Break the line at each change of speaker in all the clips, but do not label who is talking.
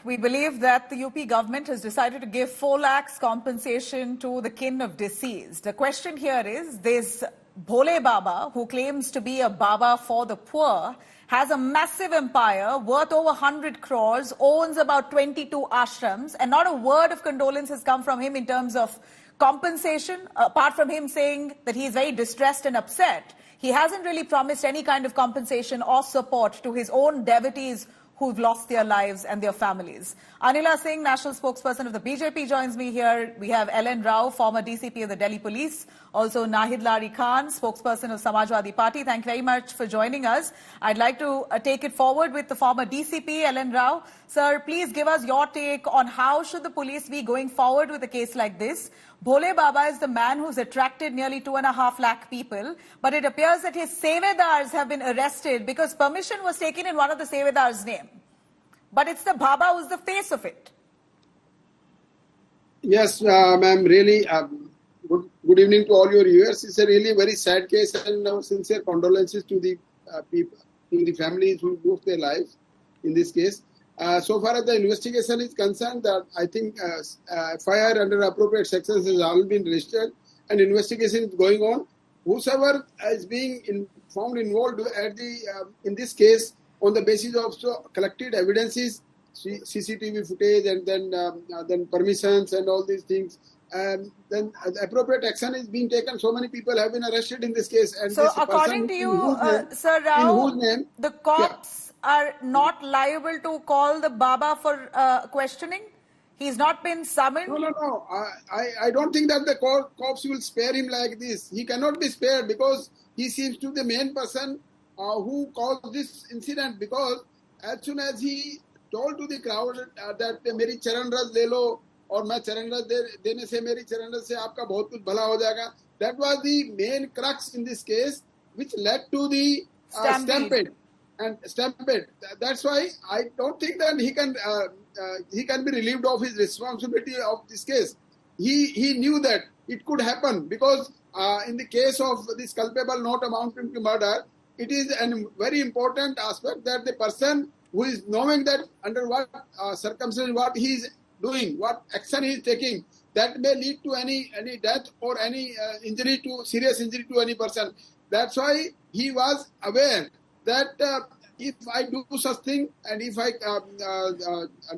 we believe that the UP government has decided to give 4 lakhs compensation to the kin of deceased. The question here is, this Bhole Baba, who claims to be a Baba for the poor, has a massive empire worth over 100 crores, owns about 22 ashrams, and not a word of condolence has come from him in terms of compensation, apart from him saying that he is very distressed and upset. He hasn't really promised any kind of compensation or support to his own devotees who've lost their lives and their families. Anila Singh, national spokesperson of the BJP, joins me here. We have L.N. Rao, former DCP of the Delhi Police. Also, Nahid Lari Khan, spokesperson of Samajwadi Party. Thank you very much for joining us. I'd like to take it forward with the former DCP, L.N. Rao. Sir, please give us your take on how should the police be going forward with a case like this. Bhole Baba is the man who's attracted nearly 2.5 lakh people, but it appears that his Sevedars have been arrested because permission was taken in one of the Sevedars' name. But it's the Baba who's the face of it. Yes,
ma'am, really, good evening to all your viewers. It's a really very sad case, and our sincere condolences to the people, to the families who lost their lives in this case. So far as the investigation is concerned, that I think FIR under appropriate sections has all been registered and investigation is going on. Whosoever is being found involved at in this case on the basis of collected evidences, CCTV footage, and then permissions and all these things, then appropriate action is being taken. So many people have been arrested in this case. And
so
this
according to you, Sir Rao, the cops are not liable to call the Baba for questioning? He's not been summoned?
No. I don't think that the cops will spare him like this. He cannot be spared because he seems to be the main person who caused this incident, because as soon as he told to the crowd that मेरी चरण रज ले लो और मैं चरण रज देने से मेरी चरण रज से आपका बहुत कुछ भला हो जाएगा, that was the main crux in this case which led to the stampede. That's why I don't think that he can be relieved of his responsibility of this case. He knew that it could happen because in the case of this culpable not amounting to murder, it is a very important aspect that the person who is knowing that under what circumstances what he is doing, what action he is taking, that may lead to any death or any serious injury to any person. That's why he was aware that if I do such thing and if I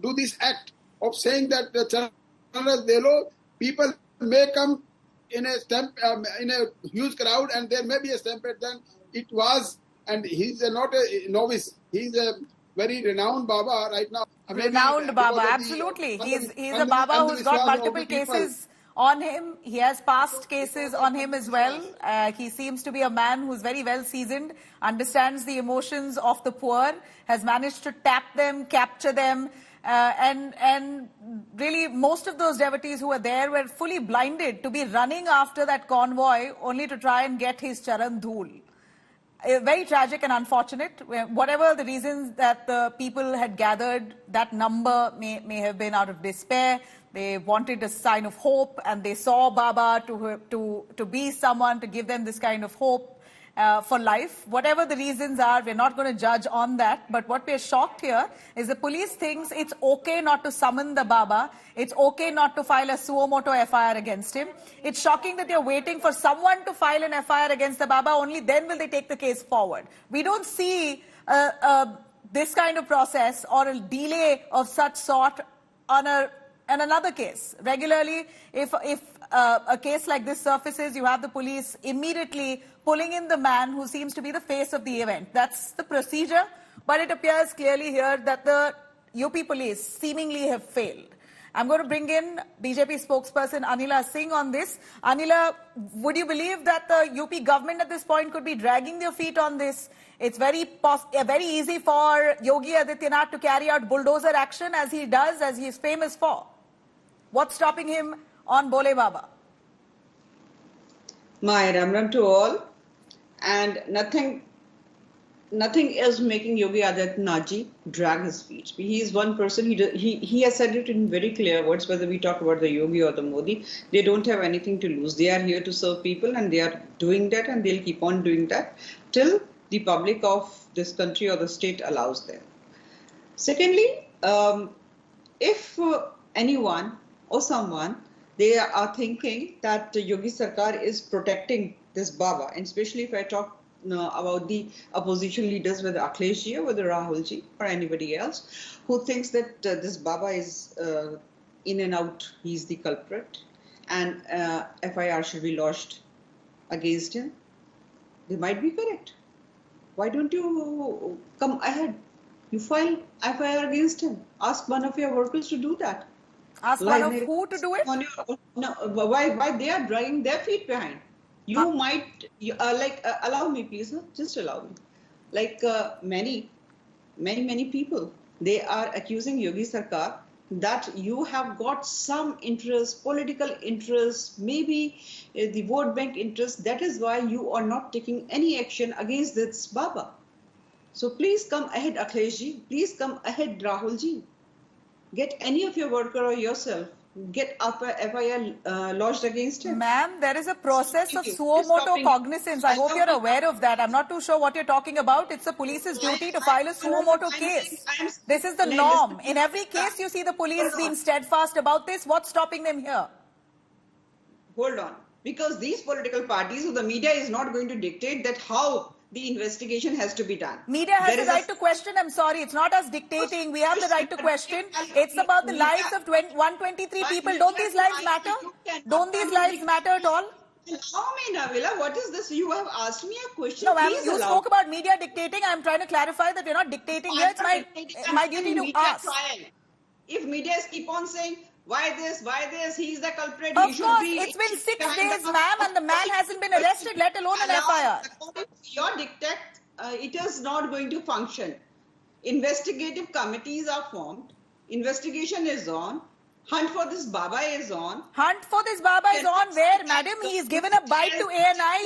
do this act of saying that people may come in a huge crowd and there may be a stampede, then it was, and he's not a novice. He's a very renowned Baba right now.
Renowned Baba, absolutely. He's a Baba who's got multiple cases on him. He has past cases on him as well. He seems to be a man who's very well seasoned, understands the emotions of the poor, has managed to tap them, capture them, and really most of those devotees who were there were fully blinded to be running after that convoy only to try and get his charan dhool. Very tragic and unfortunate. Whatever the reasons that the people had gathered, that number may have been out of despair. They wanted a sign of hope, and they saw Baba to be someone to give them this kind of hope for life. Whatever the reasons are, we're not going to judge on that. But what we're shocked here is the police thinks it's okay not to summon the Baba. It's okay not to file a suo moto FIR against him. It's shocking that they're waiting for someone to file an FIR against the Baba. Only then will they take the case forward. We don't see this kind of process or a delay of such sort on another case. Regularly, if a case like this surfaces, you have the police immediately pulling in the man who seems to be the face of the event. That's the procedure, but it appears clearly here that the UP police seemingly have failed. I'm going to bring in BJP spokesperson Anila Singh on this. Anila, would you believe that the UP government at this point could be dragging their feet on this? It's very easy for Yogi Adityanath to carry out bulldozer action as he does, as he is famous for. What's stopping him on Bhole Baba?
My Ram Ram to all, and nothing is making Yogi Adityanath drag his feet. He is one person, he has said it in very clear words, whether we talk about the Yogi or the Modi, they don't have anything to lose. They are here to serve people, and they are doing that, and they'll keep on doing that till the public of this country or the state allows them. Secondly, if anyone or someone, they are thinking that Yogi Sarkar is protecting this Baba, and especially if I talk about the opposition leaders, whether Akhilesh ji or whether Rahul ji or anybody else, who thinks that this Baba is in and out, he's the culprit, and FIR should be lodged against him, they might be correct. Why don't you come ahead? You file FIR against him. Ask one of your workers to do that.
Ask one of who to do it?
No, why they are dragging their feet behind? You might allow me, please. Just allow me. Like many people, they are accusing Yogi Sarkar that you have got some interest, political interest, maybe the vote bank interest. That is why you are not taking any action against this Baba. So please come ahead, Akhilesh ji. Please come ahead, Rahul ji. Get any of your worker or yourself, get up a FIR lodged against him.
Ma'am, there is a process of suo motu cognizance. I hope you're aware of that. I'm not too sure what you're talking about. It's the police's duty to file a suo motu case. This is the norm. In every case, you see the police being steadfast about this. What's stopping them here?
Hold on. Because these political parties or the media is not going to dictate that how the investigation has to be done.
Media has the right to question. I'm sorry, it's not us dictating. We have the right to question. It's about the lives of 123 people. Don't these lives matter? Don't these lives matter at all?
Allow me, Nabila. What is this? You have asked me a question.
No, ma'am, you spoke about media dictating. I'm trying to clarify that you're not dictating here. It's my duty to ask.
If media keep on saying, why this, he's the culprit,
of
he should
course,
be...
it's been 6 days, ma'am, and the man hasn't been arrested, let alone an FIR.
According to your dictate, it is not going to function. Investigative committees are formed. Investigation is on. Hunt for this Baba is on.
Hunt for this Baba is on where, madam? He's given a bite to ANI.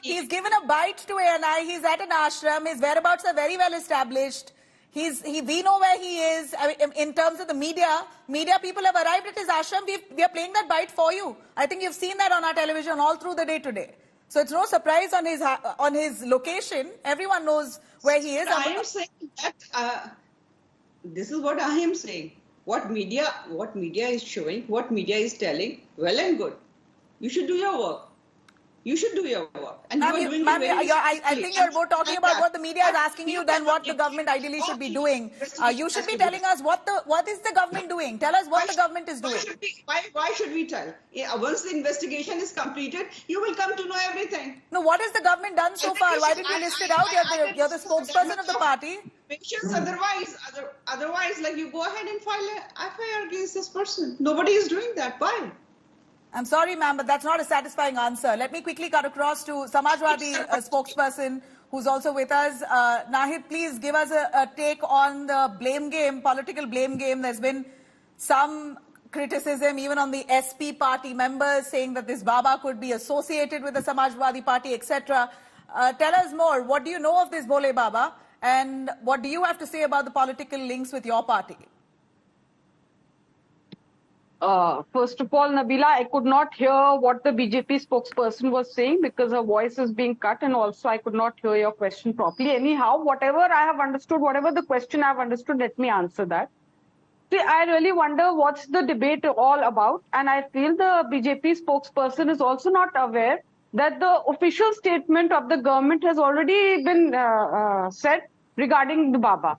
He's given a bite to ANI. He's at an ashram. His whereabouts are very well established. We know where he is. I mean, in terms of the media people have arrived at his ashram. We are playing that bite for you. I think you've seen that on our television all through the day today. So it's no surprise on his location. Everyone knows where he is.
I am saying that this is what I am saying. What media is showing, what media is telling, well and good. You should do your work. You should do your work. And I
think you're more talking about what the media is asking you than what the government ideally should be doing. You should be telling us what is the government doing. Tell us what the government is doing.
Why should we tell? Once the investigation is completed, you will come to know everything.
No, what has the government done so far? Why didn't you list it out? You're the spokesperson of the party.
Patience, otherwise, like you go ahead and file a FIR against this person. Nobody is doing that. Why?
I'm sorry, ma'am, but that's not a satisfying answer. Let me quickly cut across to Samajwadi spokesperson who's also with us. Nahid, please give us a take on the blame game, political blame game. There's been some criticism even on the SP party members saying that this Baba could be associated with the Samajwadi party, etc. Tell us more. What do you know of this Bole Baba? And what do you have to say about the political links with your party?
First of all, Nabila, I could not hear what the BJP spokesperson was saying because her voice is being cut, and also I could not hear your question properly. Anyhow, whatever I have understood, whatever the question I have understood, let me answer that. See, I really wonder what's the debate all about, and I feel the BJP spokesperson is also not aware that the official statement of the government has already been said regarding the Baba.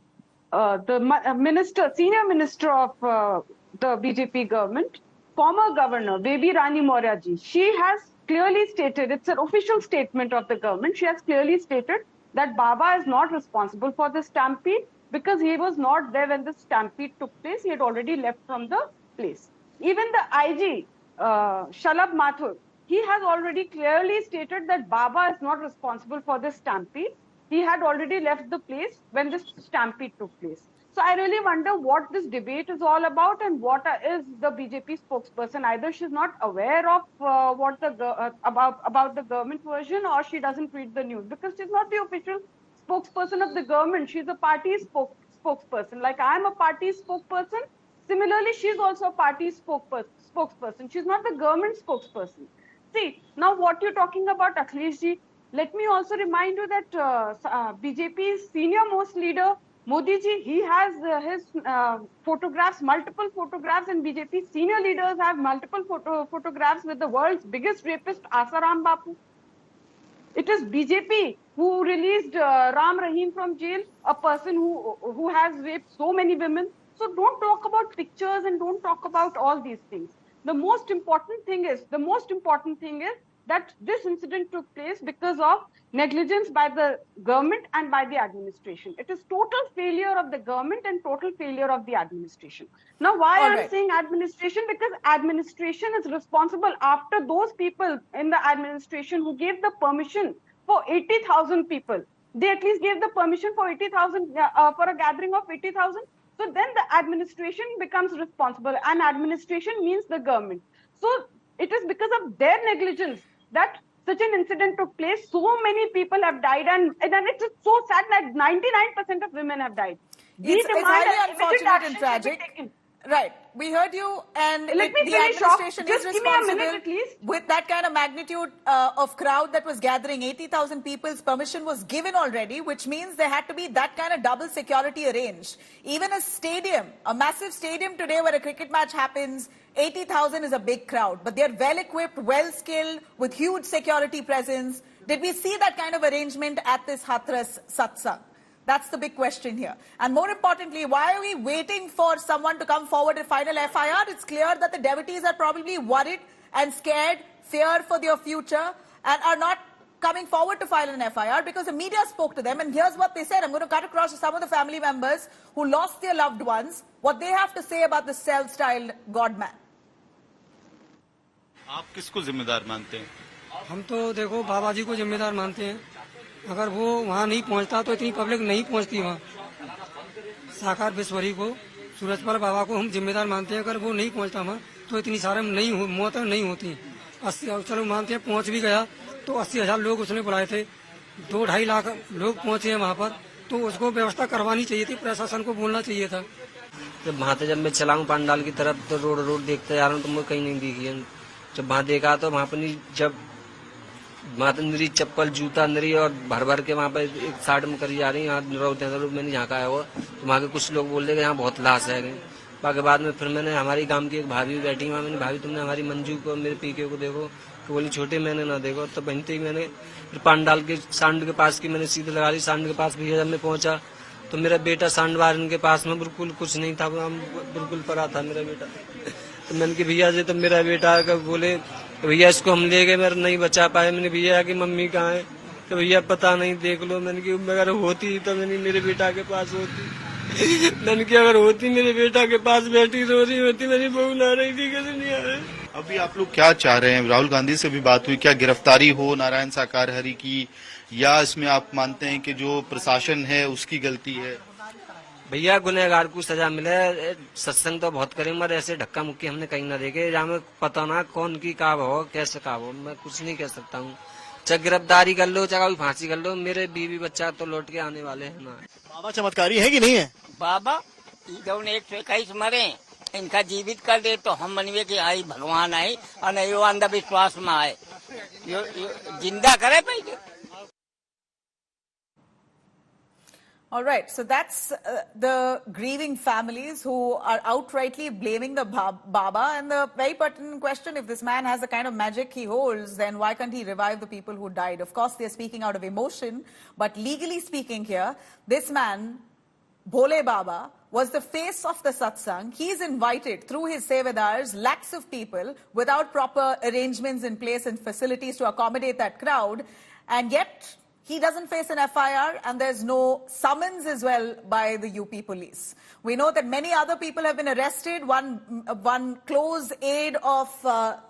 The senior minister of the BJP government, former governor, Baby Rani Maurya ji, she has clearly stated, it's an official statement of the government, she has clearly stated that Baba is not responsible for the stampede because he was not there when the stampede took place. He had already left from the place. Even the IG, Shalabh Mathur, he has already clearly stated that Baba is not responsible for the stampede. He had already left the place when the stampede took place. So I really wonder what this debate is all about and what is the BJP spokesperson. Either she's not aware of what the about the government version, or she doesn't read the news, because she's not the official spokesperson of the government. She's a party spokesperson. Like I'm a party spokesperson. Similarly, she's also a party spokesperson. She's not the government spokesperson. See, now what you're talking about, Akhilesh ji, let me also remind you that BJP's senior most leader, Modi ji, he has his photographs, multiple photographs, and BJP senior leaders have multiple photographs with the world's biggest rapist, Asaram Bapu. It is BJP who released Ram Rahim from jail, a person who has raped so many women. So don't talk about pictures and don't talk about all these things. The most important thing is that this incident took place because of negligence by the government and by the administration. It is total failure of the government and total failure of the administration. Now, why I'm saying administration? Because administration is responsible after those people in the administration who gave the permission for 80,000 people. They at least gave the permission for 80,000 for a gathering of 80,000. So then the administration becomes responsible, and administration means the government. So it is because of their negligence that such an incident took place. So many people have died, and it's so sad that 99% of women have died.
It's highly unfortunate and tragic. Right. We heard you, and the administration is responsible with that kind of magnitude of crowd that was gathering. 80,000 people's permission was given already, which means there had to be that kind of double security arranged. Even a stadium, a massive stadium today where a cricket match happens, 80,000 is a big crowd, but they're well equipped, well skilled, with huge security presence. Did we see that kind of arrangement at this Hathras Satsang? That's the big question here. And more importantly, why are we waiting for someone to come forward with final FIR? It's clear that the devotees are probably worried and scared, fear for their future, and are not coming forward to file an FIR because the media spoke to them. And here's what they said. I'm going to cut across to some of the family members who lost their loved ones, what they have to say about the self-styled God-man.
आप किसको जिम्मेदार मानते हैं?
हम तो देखो बाबा जी को जिम्मेदार मानते हैं। अगर वो वहाँ नहीं पहुँचता तो इतनी पब्लिक नहीं पहुँचती वहाँ। साकार विश्वरी को, सूरजपाल बाबा को हम जिम्मेदार मानते हैं। अगर वो नहीं पहुँचता वहाँ तो इतनी सारे मौत नहीं होती। 80 चलो मानते हैं पहुँच भी गया तो 80,000 लोग उसने बुलाए थे, 2-2.5 लाख लोग पहुँचे हैं वहाँ पर, तो उसको व्यवस्था करवानी चाहिए थी, प्रशासन को बोलना चाहिए था।
जब वहाँ से जब मैं चला हूँ पंडाल की तरफ तो रोड देखते जा रहा हूँ तो मुझे कहीं नहीं दिखी है। जब वहाँ देखा तो वहाँ पर जब मातंदरी चप्पल जूता अंदरी और भर भर के वहाँ पर एक साइड में करी जा रही है। मैंने यहाँ का है वो तो वहाँ के कुछ लोग बोल रहे कि यहाँ बहुत लाश है। बाकी बाद में फिर मैंने हमारी गांव की एक भाभी बैठी वहाँ, मैंने भाभी तुमने हमारी मंजू को मेरे पीके को देखो, तो बोली छोटे मैंने ना देखो। तो बनते ही मैंने फिर पांडाल के सांड के पास की मैंने सीधे लगा ली। सांड के पास भैया जब मैं पहुंचा तो मेरा बेटा सांडवारन के पास में बिल्कुल कुछ नहीं था, बिल्कुल पड़ा था मेरा बेटा। तो मैंने कि भैया जी तो मेरा बेटा का बोले भैया इसको हम ले गए, मेरा नहीं बचा पाए। मैंने भैया की मम्मी कहाँ है? तो भैया पता नहीं, देख लो। मैंने कि अगर होती तो मैंने मेरे बेटा के पास होती। मैंने कि अगर होती मेरे बेटा के पास बैठी रो रही होती, मेरी बहू ला रही थी, कैसे नहीं आ रहे।
अभी आप लोग क्या चाह रहे हैं? राहुल गांधी से भी बात हुई, क्या गिरफ्तारी हो नारायण साकार हरि की, या इसमें आप मानते हैं कि जो प्रशासन है उसकी गलती है?
भैया गुनहगार को सजा मिले। सत्संग तो बहुत करें मगर ऐसे धक्का मुक्की हमने कहीं ना देखे, जहाँ में पता ना कौन की का हो कैसे का हो, मैं कुछ नहीं कह सकता हूँ। चाहे गिरफ्तारी कर लो चाहे फांसी कर लो, मेरे बीवी बच्चा तो लौट के आने वाले हैं ना।
बाबा चमत्कारी है कि नहीं है?
बाबा जब 121 मरे इनका जीवित कर दे तो हम मनवे की आई भगवान आई और नहीं वो अंधविश्वास में आए, जिंदा करे पहले।
All right, so that's the grieving families who are outrightly blaming the Baba. And the very pertinent question, if this man has the kind of magic he holds, then why can't he revive the people who died? Of course, they're speaking out of emotion, but legally speaking here, this man, Bhole Baba, was the face of the satsang. He's invited through his sevadars lakhs of people without proper arrangements in place and facilities to accommodate that crowd, and yet he doesn't face an FIR, and there's no summons as well by the UP police. We know that many other people have been arrested. One close aide of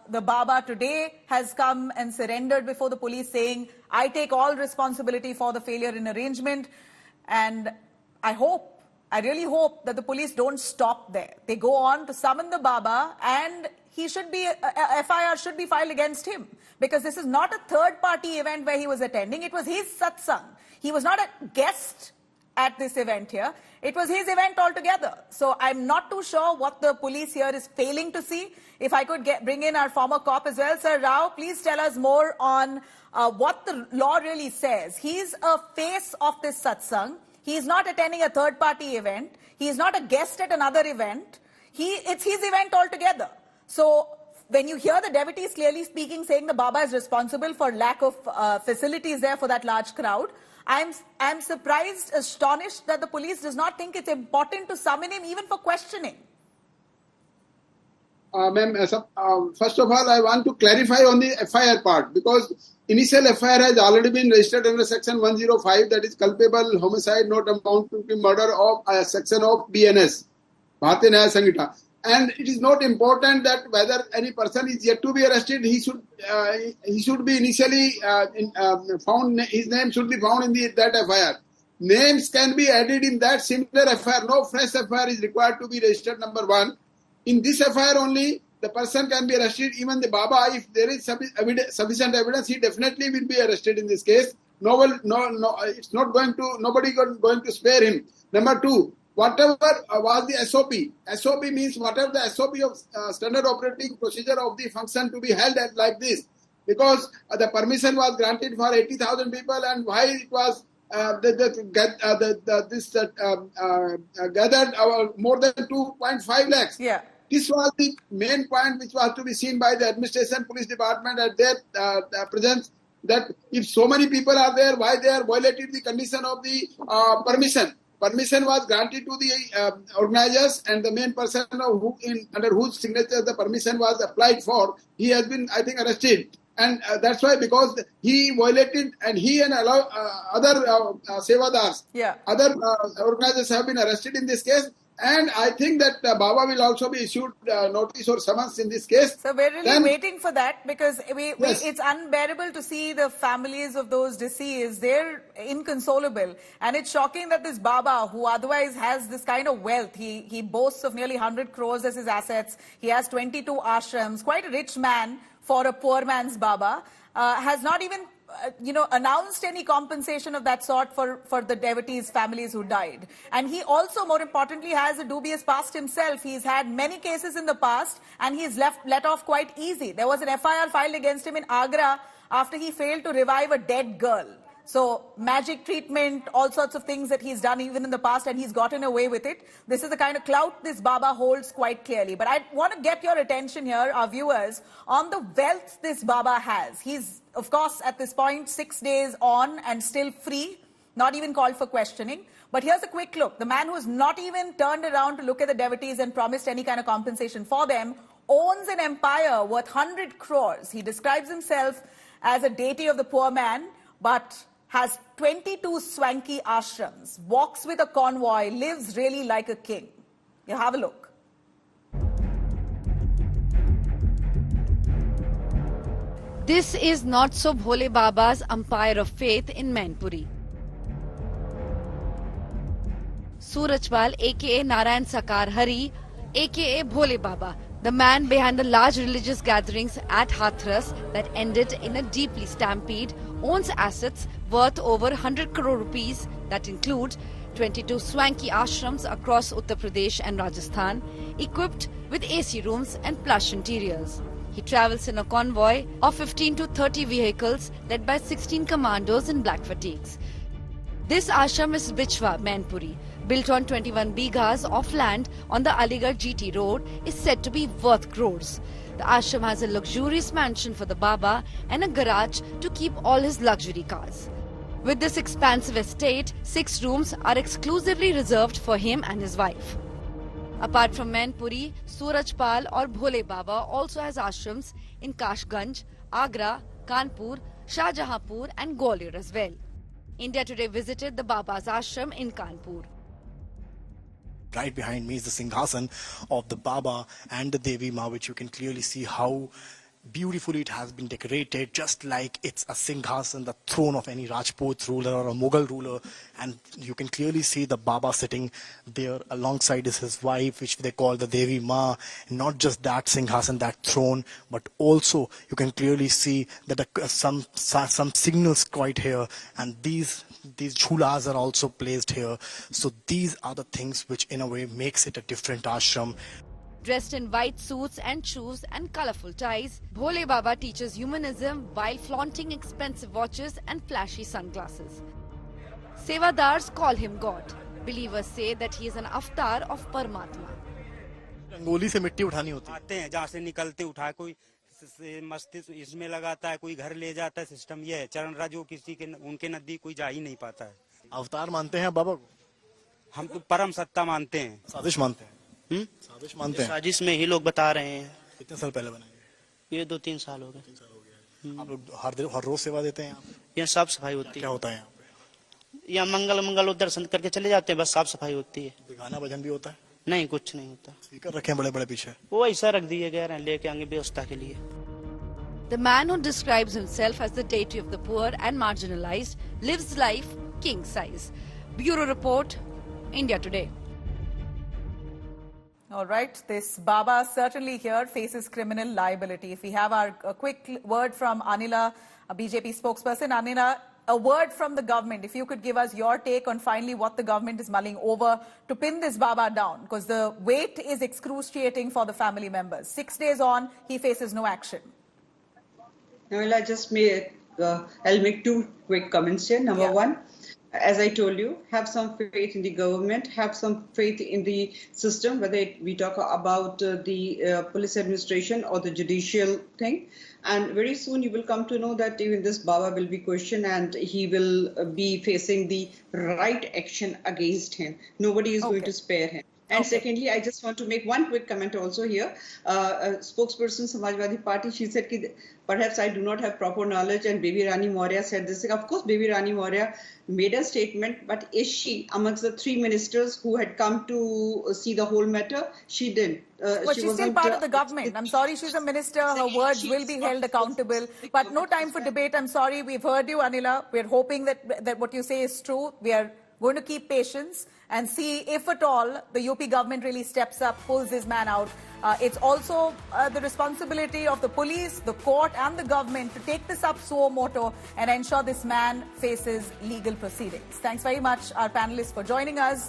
the Baba today has come and surrendered before the police, saying, I take all responsibility for the failure in arrangement. And I really hope that the police don't stop there. They go on to summon the Baba, and he should be, FIR should be filed against him, because this is not a third-party event where he was attending. It was his satsang. He was not a guest at this event here. It was his event altogether. So I'm not too sure what the police here is failing to see. If I could bring in our former cop as well. Sir Rao, please tell us more on what the law really says. He's a face of this satsang. He's not attending a third-party event. He's not a guest at another event. It's his event altogether. So when you hear the devotees clearly speaking, saying the Baba is responsible for lack of facilities there for that large crowd, I'm surprised, astonished that the police does not think it's important to summon him even for questioning.
Ma'am, first of all, I want to clarify on the FIR part, because initial FIR has already been registered under section 105, that is culpable homicide not amounting to murder of section of BNS, Bharatiya Nyaya Sanhita. And it is not important that whether any person is yet to be arrested, he should be initially found. His name should be found in that FIR. Names can be added in that similar FIR. No fresh FIR is required to be registered. Number one. In this FIR only, the person can be arrested. Even the Baba, if there is sufficient evidence, he definitely will be arrested in this case. It's not going to. Nobody going to spare him. Number two, whatever was the SOP. SOP means whatever the SOP of standard operating procedure of the function to be held at like this, because the permission was granted for 80,000 people, and why it was gathered more than 2.5 lakhs.
Yeah.
This was the main point which was to be seen by the administration, police department at their presence, that if so many people are there, why they are violated the condition of the permission. Permission was granted to the organizers, and the main person under whose signature the permission was applied for, he has been, I think, arrested. And that's why, because he violated, and he and other Sevadars, other organizers have been arrested in this case. And I think that Baba will also be issued notice or summons in this case.
So we're really waiting for that, because it's unbearable to see the families of those deceased. They're inconsolable. And it's shocking that this Baba, who otherwise has this kind of wealth, he boasts of nearly 100 crores as his assets. He has 22 ashrams, quite a rich man for a poor man's Baba, has not even announced any compensation of that sort for the devotees' families who died. And he also, more importantly, has a dubious past himself. He's had many cases in the past, and he's let off quite easy. There was an FIR filed against him in Agra after he failed to revive a dead girl. So magic treatment, all sorts of things that he's done even in the past, and he's gotten away with it. This is the kind of clout this Baba holds quite clearly. But I want to get your attention here, our viewers, on the wealth this Baba has. He's, of course, at this point, 6 days on and still free, not even called for questioning. But here's a quick look. The man who's not even turned around to look at the devotees and promised any kind of compensation for them owns an empire worth 100 crores. He describes himself as a deity of the poor man, but has 22 swanky ashrams, walks with a convoy, lives really like a king. You have a look.
This is not so Bhole Baba's empire of faith in Mainpuri. Surajpal, aka Narayan Sakar Hari, aka Bhole Baba, the man behind the large religious gatherings at Hathras that ended in a deeply stampede, owns assets worth over 100 crore rupees that include 22 swanky ashrams across Uttar Pradesh and Rajasthan, equipped with AC rooms and plush interiors. He travels in a convoy of 15 to 30 vehicles led by 16 commandos in black fatigues. This ashram is Bichwa, Mainpuri, built on 21 bighas of land on the Aligarh GT road, is said to be worth crores. The ashram has a luxurious mansion for the Baba and a garage to keep all his luxury cars. With this expansive estate, 6 rooms are exclusively reserved for him and his wife. Apart from Mainpuri, Surajpal or Bhole Baba also has ashrams in Kashganj, Agra, Kanpur, Shahjahanpur and Gwalior as well. India Today visited the Baba's ashram in Kanpur.
Right behind me is the Singhasan of the Baba and the Devi Ma, which you can clearly see how beautifully it has been decorated, just like it's a Singhasan, the throne of any Rajput ruler or a Mughal ruler. And you can clearly see the Baba sitting there alongside is his wife, which they call the Devi Ma. Not just that Singhasan, that throne, but also you can clearly see that some signals quite here, and these chulas are also placed here. So these are the things which in a way makes it a different ashram.
Dressed in white suits and shoes and colourful ties, Bhole Baba teaches humanism while flaunting expensive watches and flashy sunglasses. Sevadars call him God. Believers say that he is an avatar of Paramatma.
Rangoli से मिट्टी उठानी होती है।
आते हैं जहाँ से निकलते उठा कोई मस्तिष्क इसमें लगाता है, कोई घर ले जाता है। सिस्टम ये है, चरण राज वो किसी के उनके नजदीक कोई जा ही नहीं पाता है।
अवतार मानते हैं बाबा को?
हम तो परम सत्ता मानते हैं।
साजिश मानते हैं? साजिश मानते हैं।
साजिश में ही लोग बता रहे हैं।
कितने साल पहले बनाए?
ये 2-3 साल हो गए।
आप लोग हर रोज सेवा देते हैं?
यहाँ साफ सफाई होती है।
क्या होता है यहाँ पे?
यहाँ मंगल दर्शन करके चले जाते हैं, बस साफ सफाई होती है।
गाना भजन भी होता है?
नहीं, कुछ नहीं होता।
स्पीकर रखे हैं बड़े बड़े पीछे?
वो ऐसा रख दिए गए हैं लेके आगे व्यवस्था के लिए।
The man who describes himself as the deity of the poor and marginalized lives life king size. Bureau Report, India Today.
All right, this Baba certainly here faces criminal liability. If we have our quick word from Anila, a BJP spokesperson. Anila, a word from the government. If you could give us your take on finally what the government is mulling over to pin this Baba down, because the wait is excruciating for the family members. 6 days on, he faces no action.
Well, I'll make two quick comments here. Number one, as I told you, have some faith in the government, have some faith in the system, whether we talk about the police administration or the judicial thing. And very soon you will come to know that even this Baba will be questioned and he will be facing the right action against him. Nobody is going to spare him. And secondly, I just want to make one quick comment also here. A spokesperson Samajwadi Party, she said that perhaps I do not have proper knowledge, and Baby Rani Maurya said this. Of course, Baby Rani Maurya made a statement, but is she amongst the 3 ministers who had come to see the whole matter? She didn't.
Well, she's still part of the government. I'm sorry, she's a minister. Her words will be held accountable. But no time for debate. I'm sorry. We've heard you, Anila. We're hoping that what you say is true. We are going to keep patience and see if at all the UP government really steps up, pulls this man out. It's also the responsibility of the police, the court and the government to take this up suo moto and ensure this man faces legal proceedings. Thanks very much, our panelists, for joining us.